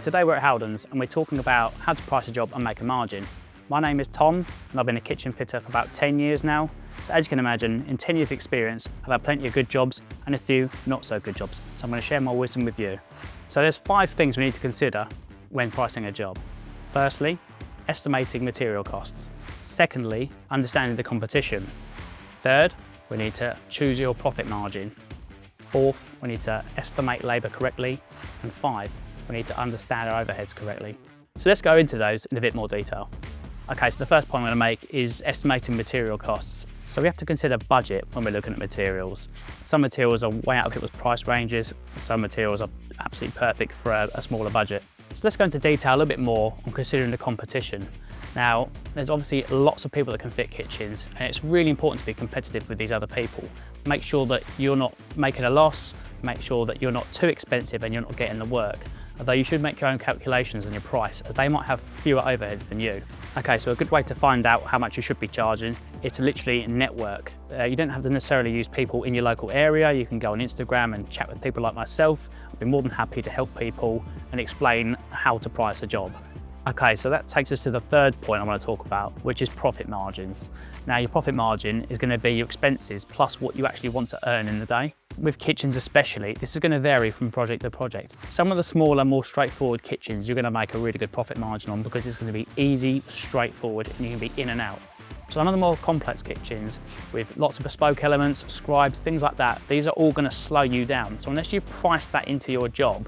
Today we're at Howdens and we're talking about how to price a job and make a margin. My name is Tom and I've been a kitchen fitter for about 10 years now. So as you can imagine, in 10 years of experience, I've had plenty of good jobs and a few not so good jobs. So I'm going to share my wisdom with you. So there's 5 things we need to consider when pricing a job. Firstly, estimating material costs. Secondly, understanding the competition. Third, we need to choose your profit margin. Fourth, we need to estimate labour correctly. And 5, we need to understand our overheads correctly. So let's go into those in a bit more detail. Okay, so the first point I'm going to make is estimating material costs. So we have to consider budget when we're looking at materials. Some materials are way out of people's price ranges. Some materials are absolutely perfect for a smaller budget. So let's go into detail a little bit more on considering the competition. Now, there's obviously lots of people that can fit kitchens, and it's really important to be competitive with these other people. Make sure that you're not making a loss, make sure that you're not too expensive and you're not getting the work. Although you should make your own calculations on your price, as they might have fewer overheads than you. Okay, so a good way to find out how much you should be charging is to literally network. You don't have to necessarily use people in your local area. You can go on Instagram and chat with people like myself. I'd be more than happy to help people and explain how to price a job. Okay, so that takes us to the third point I want to talk about, which is profit margins. Now, your profit margin is going to be your expenses plus what you actually want to earn in the day. With kitchens especially, this is going to vary from project to project. Some of the smaller, more straightforward kitchens, you're going to make a really good profit margin on because it's going to be easy, straightforward, and you can be in and out. Some of the more complex kitchens with lots of bespoke elements, scribes, things like that, these are all going to slow you down. So unless you price that into your job,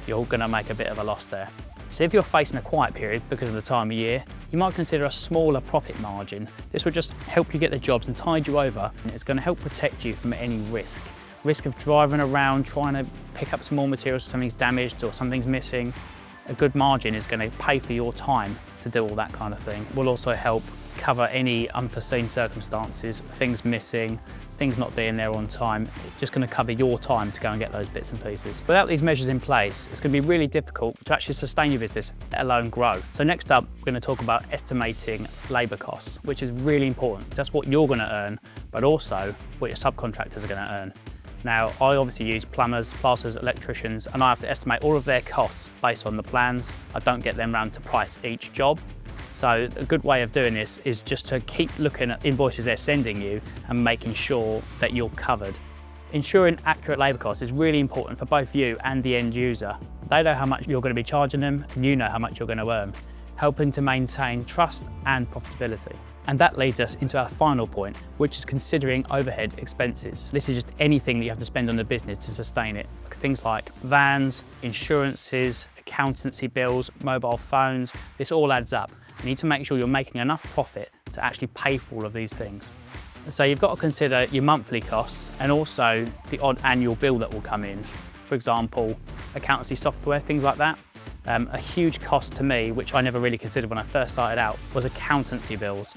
you're going to make a bit of a loss there. So if you're facing a quiet period because of the time of year, you might consider a smaller profit margin. This will just help you get the jobs and tide you over, and it's going to help protect you from any risk. Risk of driving around trying to pick up some more materials, something's damaged or something's missing. A good margin is going to pay for your time to do all that kind of thing. Will also help cover any unforeseen circumstances, things missing, things not being there on time. It's just going to cover your time to go and get those bits and pieces. Without these measures in place, it's going to be really difficult to actually sustain your business, let alone grow. So next up, we're going to talk about estimating labour costs, which is really important. That's what you're going to earn, but also what your subcontractors are going to earn. Now, I obviously use plumbers, plasterers, electricians, and I have to estimate all of their costs based on the plans. I don't get them round to price each job. So a good way of doing this is just to keep looking at invoices they're sending you and making sure that you're covered. Ensuring accurate labour costs is really important for both you and the end user. They know how much you're going to be charging them, and you know how much you're going to earn, helping to maintain trust and profitability. And that leads us into our final point, which is considering overhead expenses. This is just anything that you have to spend on the business to sustain it. Things like vans, insurances, accountancy bills, mobile phones, this all adds up. You need to make sure you're making enough profit to actually pay for all of these things. So you've got to consider your monthly costs and also the odd annual bill that will come in. For example, accountancy software, things like that. A huge cost to me, which I never really considered when I first started out, was accountancy bills.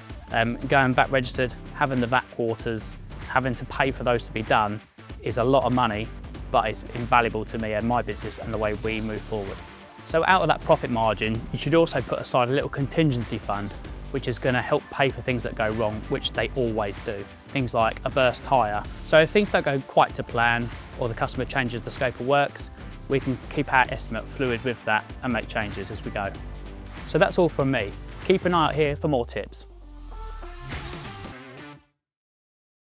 Going VAT registered, having the VAT quarters, having to pay for those to be done is a lot of money, but it's invaluable to me and my business and the way we move forward. So out of that profit margin, you should also put aside a little contingency fund, which is going to help pay for things that go wrong, which they always do. Things like a burst tyre. So if things don't go quite to plan, or the customer changes the scope of works, we can keep our estimate fluid with that and make changes as we go. So that's all from me. Keep an eye out here for more tips.